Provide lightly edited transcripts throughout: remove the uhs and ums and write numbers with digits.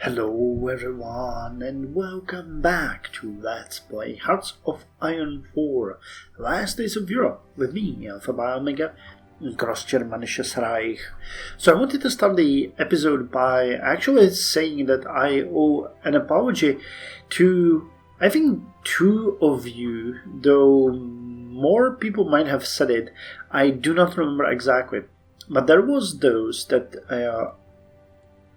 Hello everyone and welcome back to Let's Play Hearts of Iron 4 Last Days of Europe with me, Alpha by Omega, Greater Germanic Reich. So I wanted to start the episode by actually saying that I owe an apology to, I think, two of you, though more people might have said it. I do not remember exactly, but there was those that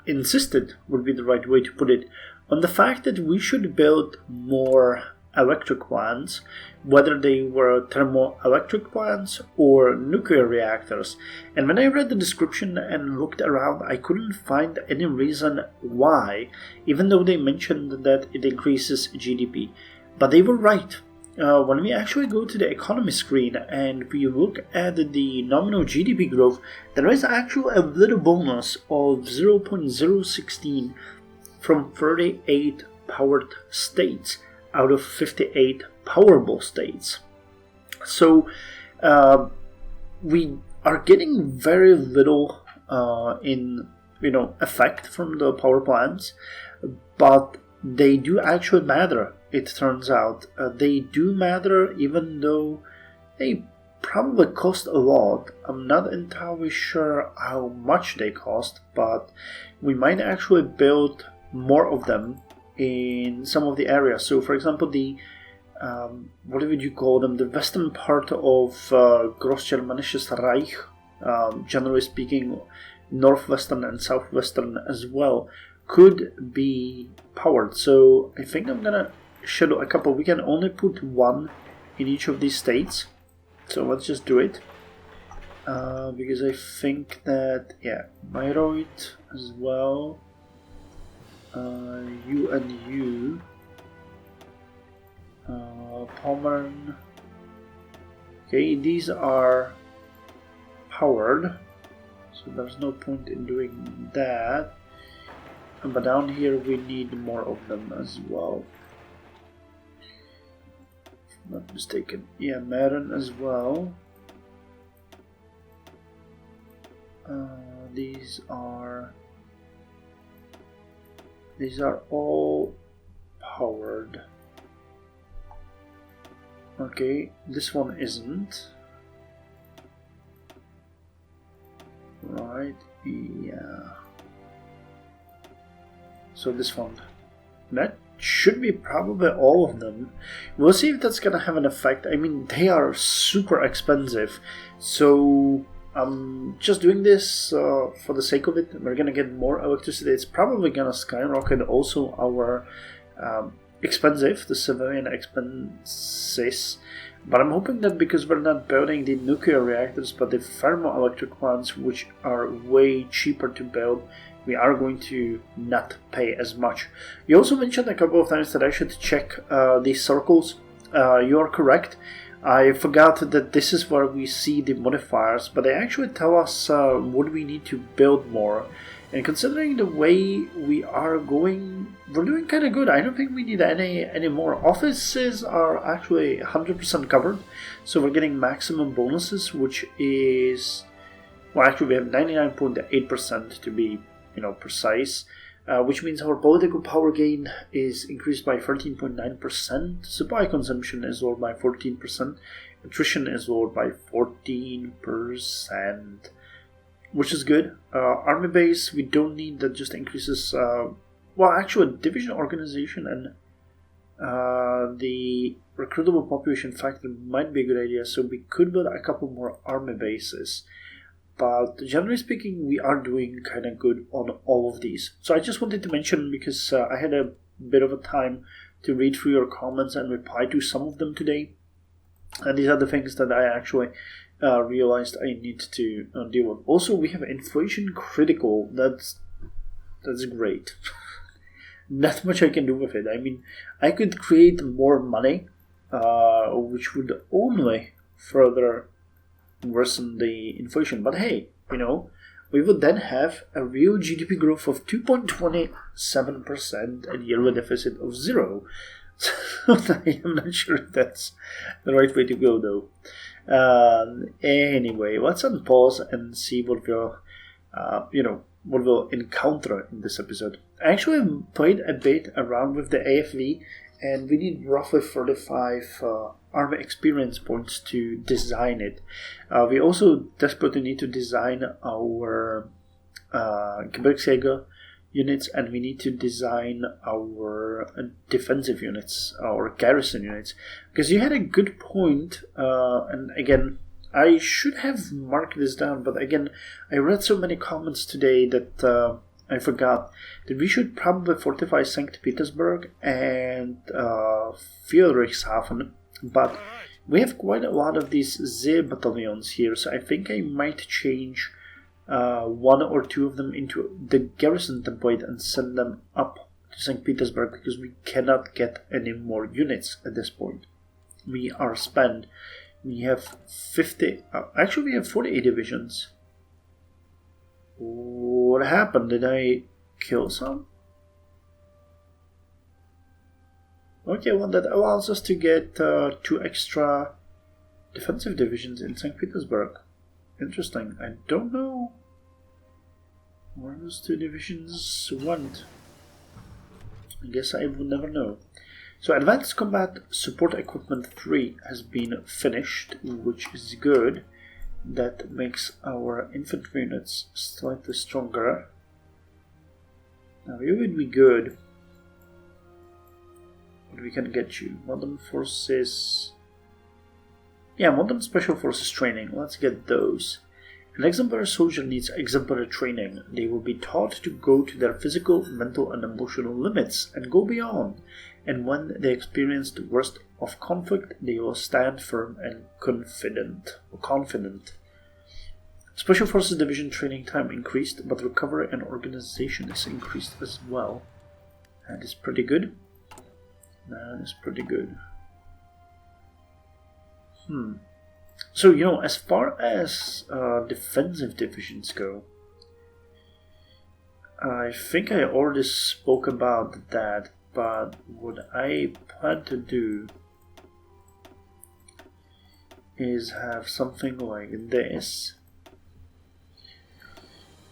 insisted would be the right way to put it, on the fact that we should build more electric plants, whether they were thermoelectric plants or nuclear reactors. And when I read the description and looked around, I couldn't find any reason why, even though they mentioned that it increases GDP. But they were right. When we actually go to the economy screen and we look at the nominal GDP growth, there is actually a little bonus of 0.016 from 38 powered states out of 58 powerable states. So we are getting very little in effect from the power plants, but they do actually matter. It turns out they do matter, even though they probably cost a lot. I'm not entirely sure how much they cost, but we might actually build more of them in some of the areas. So, for example, the what would you call them? The western part of Greater Germanic Reich, generally speaking, northwestern and southwestern as well, could be powered. So I think I'm gonna schedule a couple. We can only put one in each of these states, so let's just do it, because I think that, yeah, Bayreuth as well, you and you, Pommern. Okay, these are powered, so there's no point in doing that. But down here we need more of them as well. If I'm not mistaken. Yeah, Marin as well. These are all powered. Okay, this one isn't. Right, yeah. So this one, that should be probably all of them. We'll see if that's gonna have an effect. I mean, they are super expensive, so I'm just doing this for the sake of it. We're gonna get more electricity. It's probably gonna skyrocket also our the civilian expenses. But I'm hoping that because we're not building the nuclear reactors but the thermoelectric plants, which are way cheaper to build, we are going to not pay as much. You also mentioned a couple of times that I should check these circles. You are correct. I forgot that this is where we see the modifiers, but they actually tell us what we need to build more. And considering the way we are going, we're doing kind of good. I don't think we need any more. Offices are actually 100% covered, so we're getting maximum bonuses, which is, well, actually we have 99.8% to be precise, which means our political power gain is increased by 13.9%, supply consumption is lowered by 14%, attrition is lowered by 14%, which is good. Army base, we don't need, that just increases, actually division organization and the recruitable population factor might be a good idea, so we could build a couple more army bases. But generally speaking, we are doing kind of good on all of these. So I just wanted to mention, because I had a bit of a time to read through your comments and reply to some of them today. And these are the things that I actually realized I need to deal with. Also, we have inflation critical. That's great. Not much I can do with it. I mean, I could create more money, which would only further worsen the inflation. But hey, we would then have a real GDP growth of 2.27% and yearly deficit of 0. So I am not sure if that's the right way to go, though. Anyway, let's unpause and see what we're what we'll encounter in this episode. I actually played a bit around with the AFV, and we need roughly 35 army experience points to design it. We also desperately need to design our Gebirgsjäger units, and we need to design our defensive units, our garrison units. Because you had a good point, and again, I should have marked this down, but again, I read so many comments today that I forgot that we should probably fortify St. Petersburg and Friedrichshafen, but we have quite a lot of these Z battalions here, so I think I might change one or two of them into the garrison template and send them up to St. Petersburg, because we cannot get any more units at this point. We are spent. We have 50, actually we have 48 divisions. What happened? Did I kill some? Okay, well that allows us to get 2 extra defensive divisions in St. Petersburg. Interesting. I don't know where those 2 divisions went. I guess I would never know. So Advanced Combat Support Equipment 3 has been finished, which is good. That makes our infantry units slightly stronger. Now you would be good. But we can get you. Modern Forces... Yeah, Modern Special Forces Training. Let's get those. An exemplary soldier needs exemplary training. They will be taught to go to their physical, mental and emotional limits and go beyond. And when they experience the worst of conflict, they will stand firm and confident. Special Forces Division training time increased, but recovery and organization is increased as well. That is pretty good. So, as far as defensive divisions go, I think I already spoke about that, but what I plan to do is have something like this,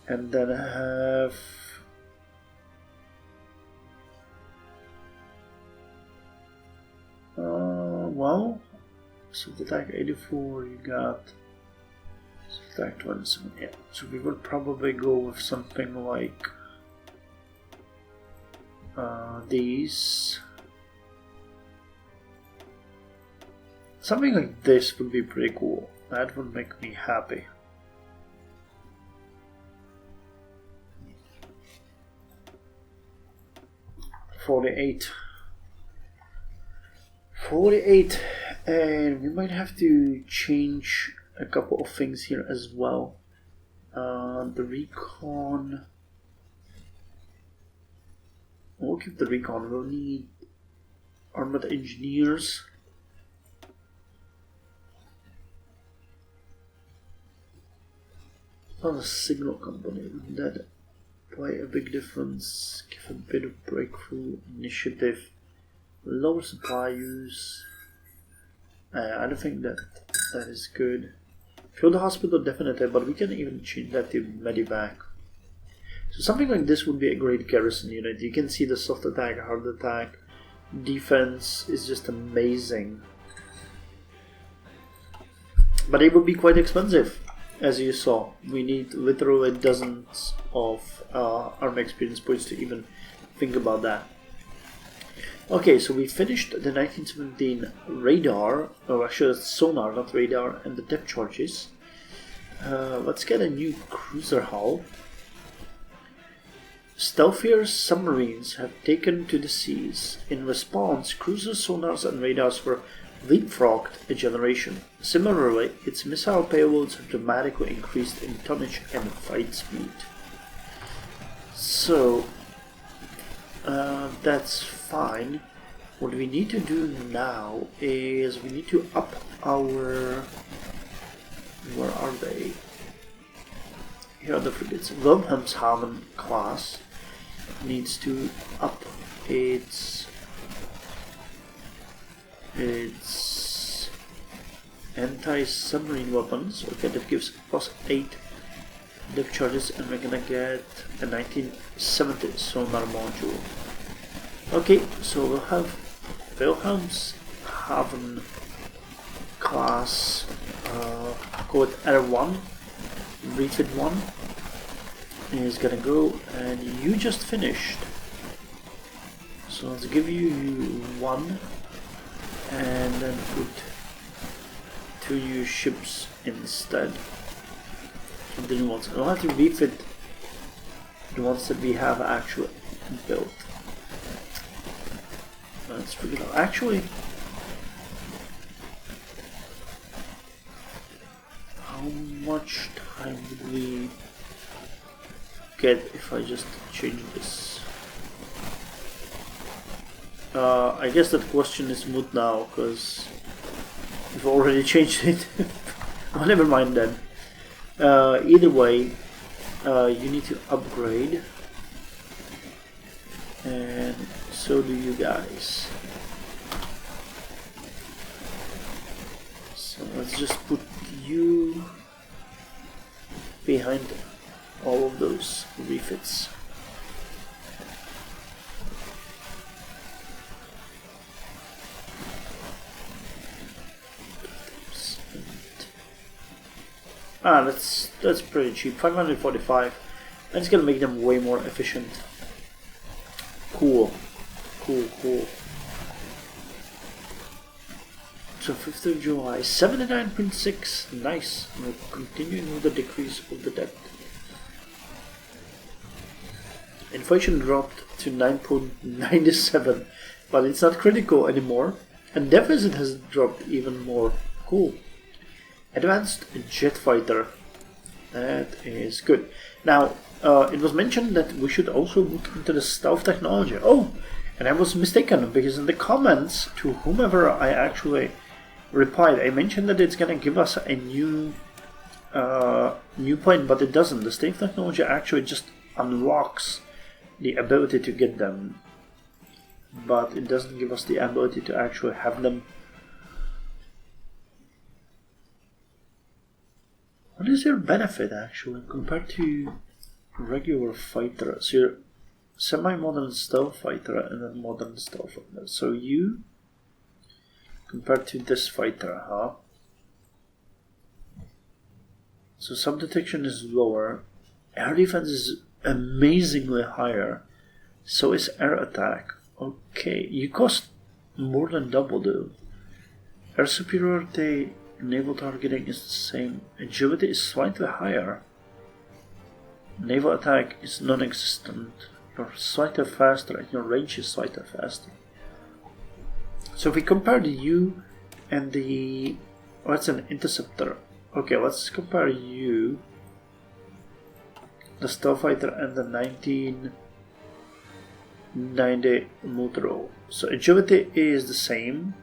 and then have so the attack 84, you got attack 27, yeah. So we would probably go with something like these. Something like this would be pretty cool. That would make me happy. $48, and we might have to change a couple of things here as well. The recon. We'll keep the recon. We'll need armored engineers. Not a signal company. Wouldn't that play a big difference? Give a bit of breakthrough initiative. Lower supply use. I don't think that is good. Field hospital definitely, but we can even change that to medivac. So something like this would be a great garrison unit. You can see the soft attack, hard attack, defense is just amazing. But it would be quite expensive, as you saw. We need literally dozens of army experience points to even think about that. Okay, so we finished the 1917 radar, or actually sonar, not radar, and the depth charges. Let's get a new cruiser hull. Stealthier submarines have taken to the seas. In response, cruiser sonars and radars were leapfrogged a generation. Similarly, its missile payloads have dramatically increased in tonnage and fight speed. So, that's fine. What we need to do now is we need to up our... Where are they? Here are the frigates. Wilhelmshaven class needs to up its anti-submarine weapons. Okay, that gives +8 depth charges, and we're gonna get a 1970 sonar module. Okay, so we'll have Wilhelm's Haven class, code R1, refit 1 is gonna go, and you just finished. So let's give you 1 and then put 2 new ships instead of the new ones. I'll have to refit the ones that we have actually built. Let's figure it out. Actually, how much time would we get if I just change this? I guess that question is moot now because we've already changed it. Oh, never mind then. Either way, you need to upgrade, and so do you guys. So let's just put you behind all of those refits. That's pretty cheap. 545. That's gonna make them way more efficient. Cool. So 5th of July, 79.6. Nice. We're continuing with the decrease of the debt. Inflation dropped to 9.97, but it's not critical anymore. And deficit has dropped even more. Cool. Advanced jet fighter. That is good. Now, it was mentioned that we should also look into the stealth technology. Oh, and I was mistaken, because in the comments to whomever I actually replied, I mentioned that it's gonna give us a new plane, but it doesn't. The stealth technology actually just unlocks the ability to get them, but it doesn't give us the ability to actually have them. What is your benefit actually compared to regular fighters? So you're semi-modern stealth fighter and then modern stealth fighter. So you compared to this fighter, huh? So sub-detection is lower, air defense is amazingly higher, so is air attack. Okay, you cost more than double though. Air superiority, naval targeting is the same. Agility is slightly higher. Naval attack is non-existent. You're slightly faster and your range is slightly faster. So if we compare the U and the... oh, that's an interceptor. Okay, let's compare you, the stealth fighter, and the 1990 Motorola. So agility is the same.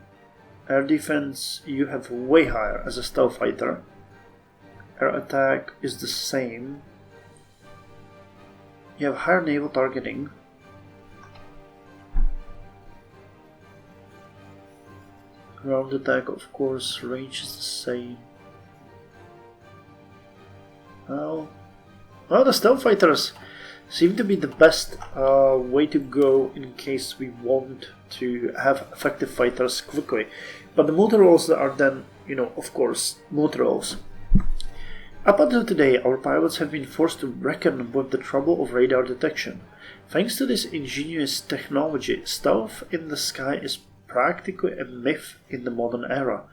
Air defense you have way higher as a stealth fighter. Air attack is the same. You have higher naval targeting. Ground attack, of course, range is the same. Well, the stealth fighters seem to be the best way to go in case we want to have effective fighters quickly. But the Motorolas are then, of course, Motorolas. Up until today, our pilots have been forced to reckon with the trouble of radar detection. Thanks to this ingenious technology, stealth in the sky is practically a myth in the modern era.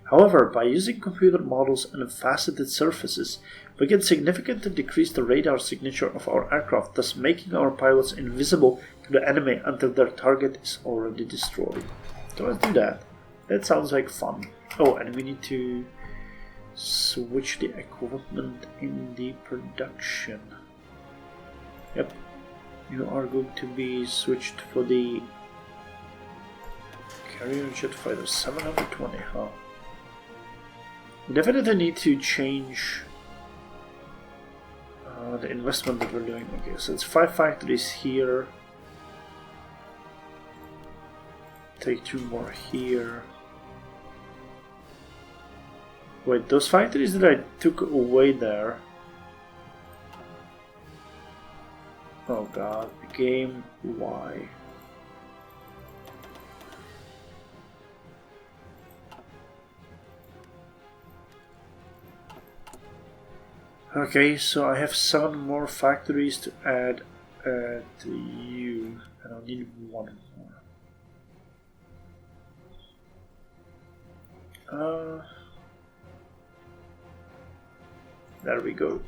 However, by using computer models and faceted surfaces, we can significantly decrease the radar signature of our aircraft, thus making our pilots invisible to the enemy until their target is already destroyed. So let's do that. That sounds like fun. Oh, and we need to switch the equipment in the production. Yep. You are going to be switched for the carrier jet fighter 720, huh? We definitely need to change the investment that we're doing. Okay, so it's 5 factories here. Take 2 more here. Wait, those factories that I took away there, Oh god, game Y. Okay, so I have 7 more factories to add to you, and I'll need 1 more. There we go.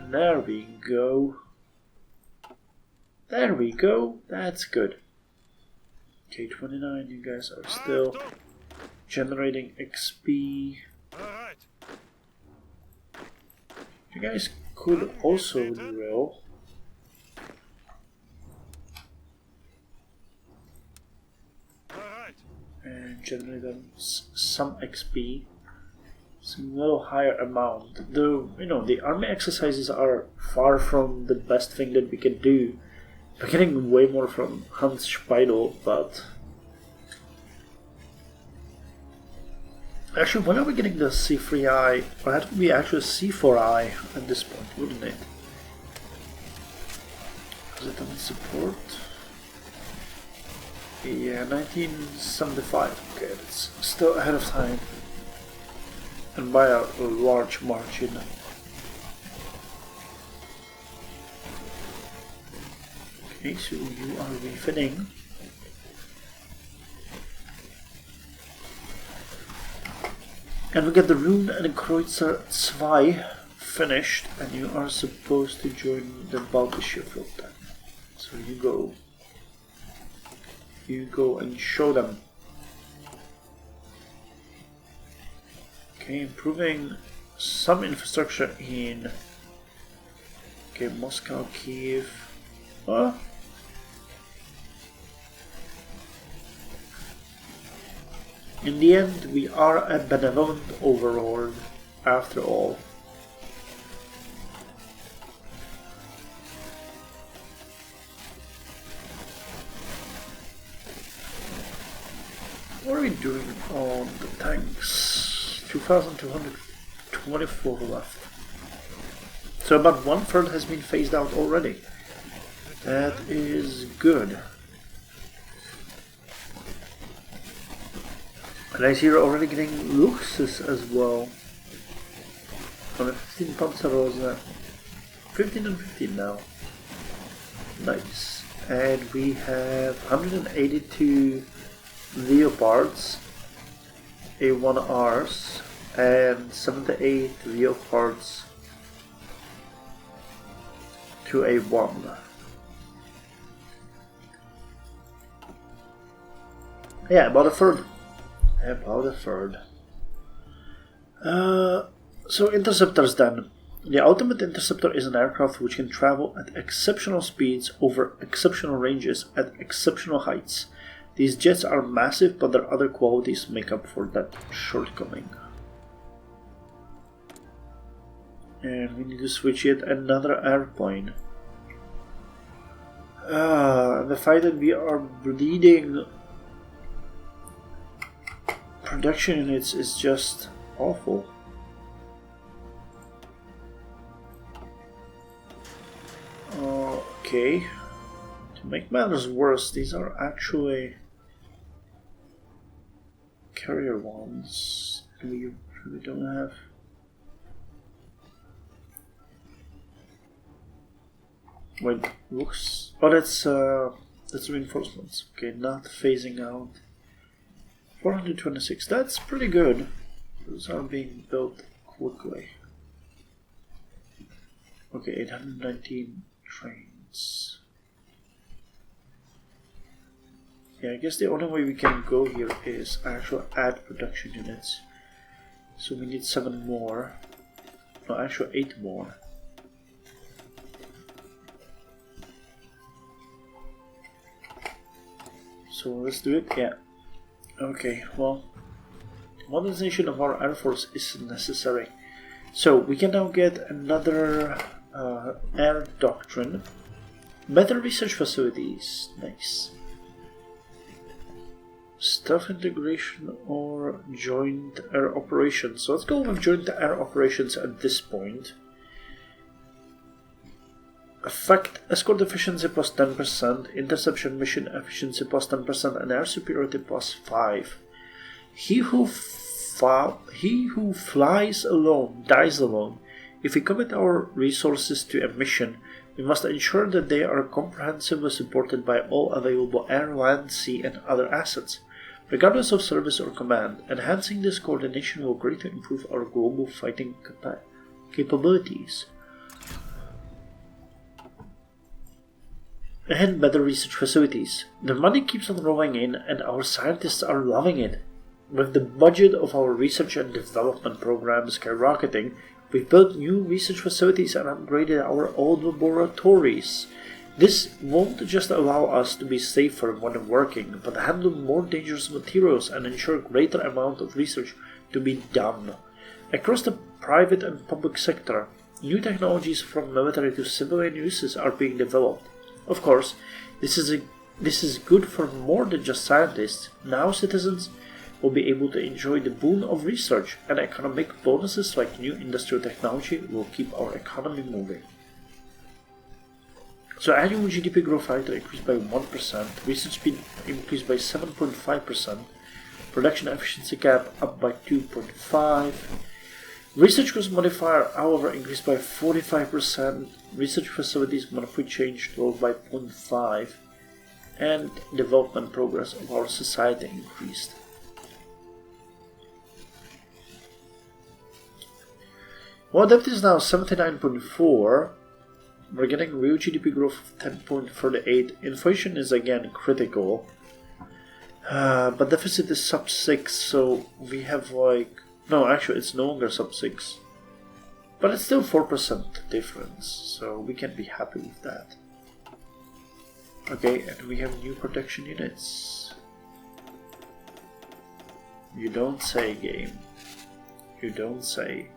There we go. There we go. That's good. Okay, 29, you guys are still generating XP. You guys could also drill. And generate them some XP. Some little higher amount. Though, you know, the army exercises are far from the best thing that we can do. We're getting way more from Hans Speidel, but... Actually, when are we getting the C3I? Or that would be actually C4I at this point, wouldn't it? Is it on support? Yeah, 1975. Okay, it's still ahead of time. And by a large margin. Okay, so you are refitting. And we get the Rune and Kreutzer 2 finished, and you are supposed to join the Baltische Flotte. So you go. You go and show them. Okay, improving some infrastructure in... Okay, Moscow, Kiev... In the end, we are a benevolent overlord, after all. What are we doing on the tanks? 2,224 left. So about 1/3 has been phased out already. That is good. And I see you're already getting Luxus as well. On a 15 Panzerose. 15 and 15 now. Nice. And we have 182 Leopards, A1Rs, and 78 Leopards to A1. Yeah, about a third. About a third. So interceptors then. The ultimate interceptor is an aircraft which can travel at exceptional speeds over exceptional ranges at exceptional heights. These jets are massive, but their other qualities make up for that shortcoming. And we need to switch yet another airplane. The fact that we are bleeding production units is just awful. Okay. To make matters worse, these are actually carrier ones. We really don't have. Wait, looks. Oh, that's reinforcements. Okay, not phasing out. 426. That's pretty good. Those are being built quickly. Okay, 819 trains. Yeah, I guess the only way we can go here is actually add production units. So we need 7 more. No, actually 8 more. So let's do it. Yeah. Okay, well, modernization of our Air Force is necessary. So we can now get another air doctrine. Better research facilities. Nice. Staff integration or joint air operations. So let's go with joint air operations at this point. Effect escort efficiency plus 10%, interception mission efficiency plus 10%, and air superiority plus 5. He who flies alone dies alone. If we commit our resources to a mission, we must ensure that they are comprehensively supported by all available air, land, sea, and other assets, regardless of service or command. Enhancing this coordination will greatly improve our global fighting capabilities. And better research facilities. The money keeps on rolling in, and our scientists are loving it. With the budget of our research and development program skyrocketing, we've built new research facilities and upgraded our old laboratories. This won't just allow us to be safer when working, but handle more dangerous materials and ensure a greater amount of research to be done. Across the private and public sector, new technologies from military to civilian uses are being developed. Of course, this is good for more than just scientists. Now citizens will be able to enjoy the boon of research, and economic bonuses like new industrial technology will keep our economy moving. So annual GDP growth factor increased by 1%, research speed increased by 7.5%, production efficiency gap up by 2.5%, research cost modifier, however, increased by 45%, research facilities monetary change rose by 0.5%, and development progress of our society increased. Well, debt is now 79.4%. We're getting real GDP growth of 10.38%. Inflation is again critical. But deficit is sub 6, so we have no, actually it's no longer sub 6. But it's still 4% difference, so we can be happy with that. Okay, and we have new protection units. You don't say, game. You don't say.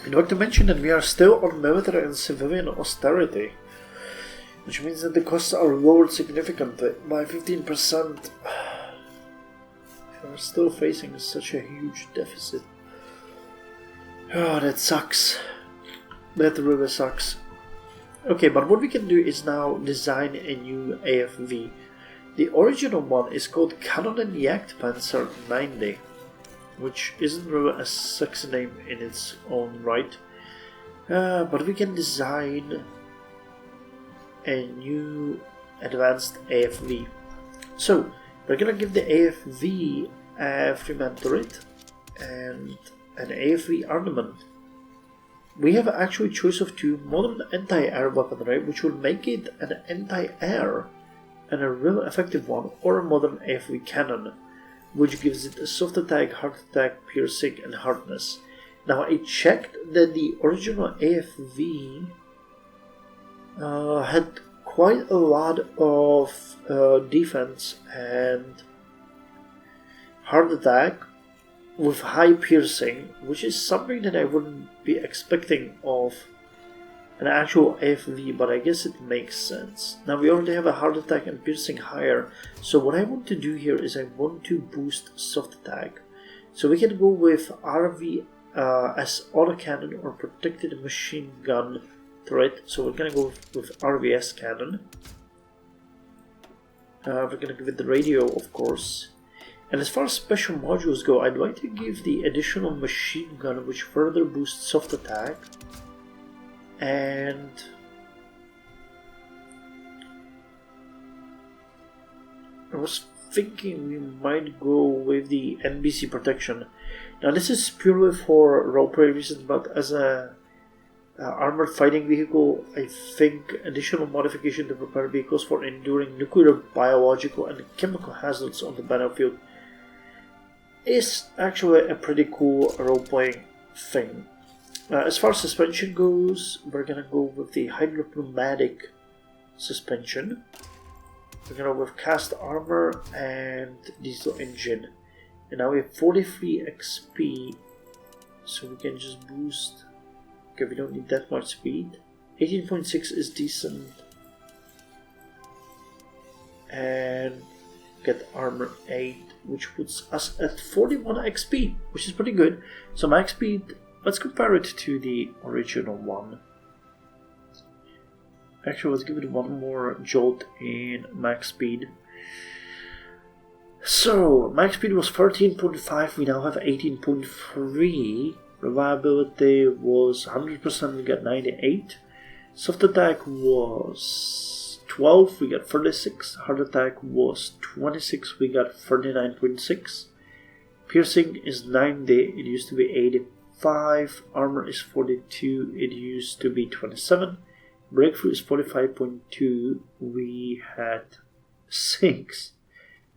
I'd like to mention that we are still on military and civilian austerity, which means that the costs are lowered significantly by 15%. We are still facing such a huge deficit. Oh, that sucks. That really sucks. Okay, but what we can do is now design a new AFV. The original one is called Cannon and Jagdpanzer 90. Which isn't really a sexy name in its own right, but we can design a new advanced AFV. So we're gonna give the AFV a Freeman turret and an AFV armament. We have actually choice of 2 modern anti-air weaponry, which will make it an anti-air and a real effective one, or a modern AFV cannon, which gives it a soft attack, hard attack, piercing, and hardness. Now I checked that the original AFV had quite a lot of defense and hard attack with high piercing, which is something that I wouldn't be expecting of an actual AFV, but I guess it makes sense. Now we already have a hard attack and piercing higher, so what I want to do here is I want to boost soft attack. So we can go with RV as autocannon or protected machine gun turret. So we're gonna go with RVS cannon. We're gonna give it the radio, of course. And as far as special modules go, I'd like to give the additional machine gun, which further boosts soft attack. And I was thinking we might go with the NBC protection. Now this is purely for roleplay reasons, but as a armored fighting vehicle, I think additional modification to prepare vehicles for enduring nuclear, biological, and chemical hazards on the battlefield is actually a pretty cool role-playing thing. As far as suspension goes, we're gonna go with the hydropneumatic suspension. We're gonna with cast armor and diesel engine. And now we have 43 XP, so we can just boost. Okay, we don't need that much speed. 18.6 is decent. And get armor 8, which puts us at 41 XP, which is pretty good. So max speed, let's compare it to the original one. Actually, let's give it one more jolt in max speed. So, max speed was 13.5, we now have 18.3. Reliability was 100%, we got 98. Soft attack was 12, we got 36. Hard attack was 26, we got 39.6. Piercing is 90, it used to be 85. Armor is 42, it used to be 27. Breakthrough is 45.2, we had 6.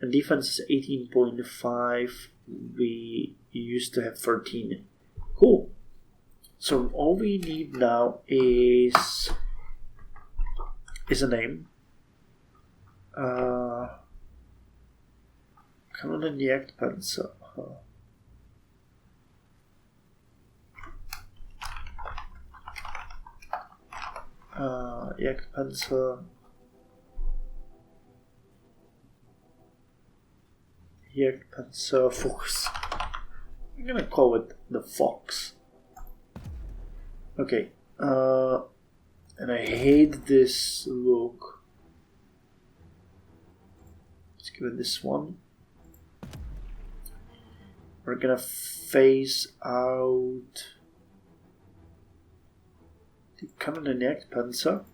And defense is 18.5, we used to have 13. Cool. So all we need now is a name. Cannon Jagdpanzer. Jagdpanzer. Jagdpanzer Fuchs. I'm gonna call it the Fox. Okay. And I hate this look. Let's give it this one. We're gonna phase out the Cannon and Jagdpanzer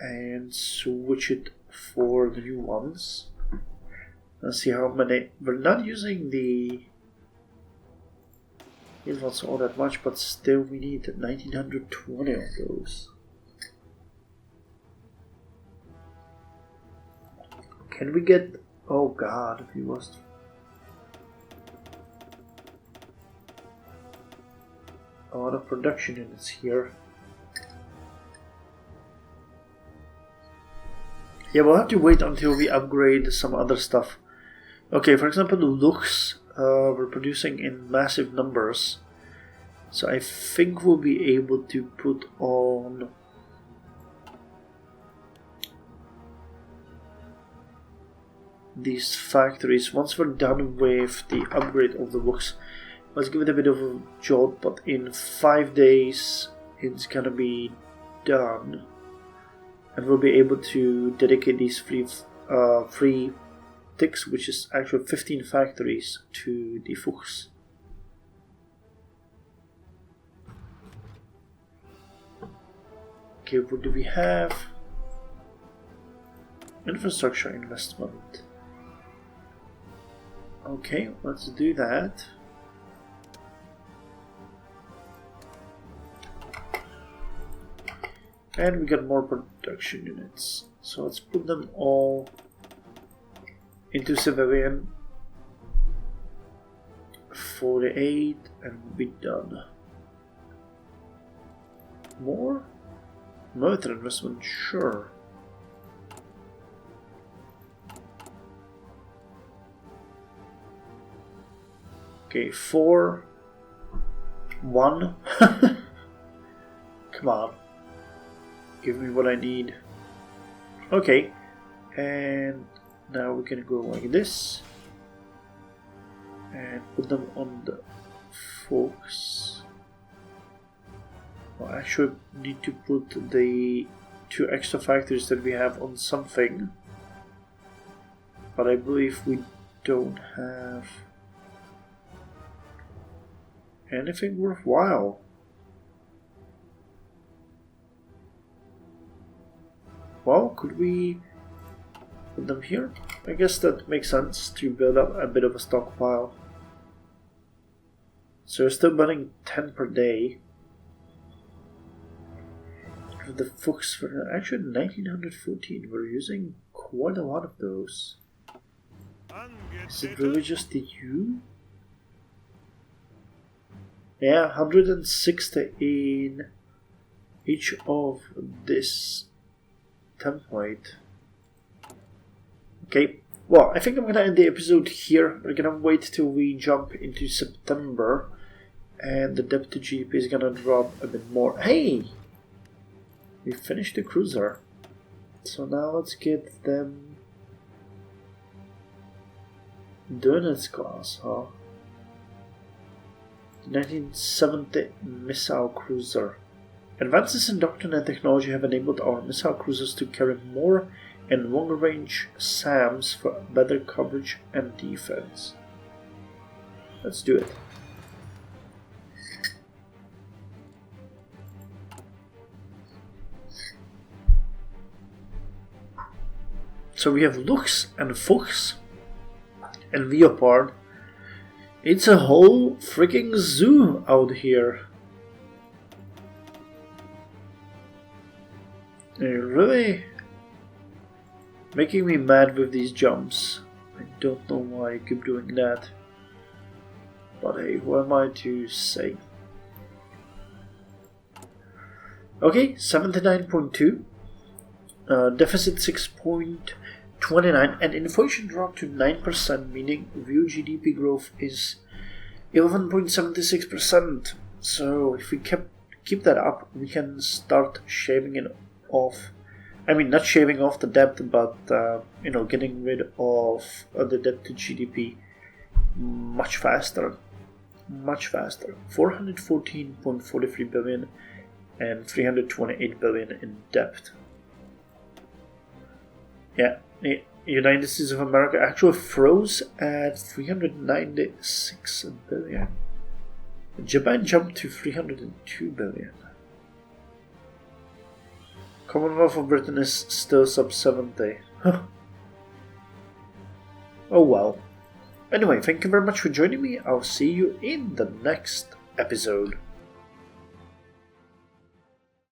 and switch it for the new ones. Let's see how many. We're not using the ones all that much, but still we need 1920 of those. Can we get. Oh god, we lost. A lot of production units here. Yeah, we'll have to wait until we upgrade some other stuff. Okay, for example, the looks we're producing in massive numbers. So I think we'll be able to put on these factories once we're done with the upgrade of the looks. Let's give it a bit of a jolt, but in 5 days it's gonna be done. And we'll be able to dedicate these free ticks, which is actually 15 factories, to the Fuchs. Okay, what do we have? Infrastructure investment. Okay, let's do that. And we got more production units. So let's put them all into civilian. 48 and we'll be done. More? Military investment, sure. Okay, 4, 1. Come on. Give me what I need. Okay, and now we can go like this and put them on the Fox. Well, actually, need to put the 2 extra factories that we have on something, but I believe we don't have anything worthwhile. Well, could we put them here? I guess that makes sense to build up a bit of a stockpile. So we're still burning 10 per day. The Fuchs were actually 1914. We're using quite a lot of those. Is it really just the U? Yeah, 160 in each of this template. Okay, well, I think I'm gonna end the episode here. We're gonna wait till we jump into September, and the debt to GDP is gonna drop a bit more. Hey! We finished the cruiser. So now let's get them doing its class, huh? 1970 missile cruiser. Advances in doctrine and technology have enabled our missile cruisers to carry more and long-range SAMs for better coverage and defense. Let's do it. So we have Lux and Fuchs and Leopard. It's a whole freaking zoo out here. They're really making me mad with these jumps. I don't know why I keep doing that. But hey, who am I to say? Okay, 79.2. Deficit 6.29, and inflation dropped to 9%, meaning real GDP growth is 11.76%. So if we keep that up, we can start shaving it off. I mean, not shaving off the debt, but getting rid of the debt to GDP much faster. 414.43 billion and 328 billion in debt. Yeah, the United States of America actually froze at 396 billion. Japan jumped to 302 billion. Commonwealth of Britain is still sub 70. Oh well. Anyway, thank you very much for joining me. I'll see you in the next episode.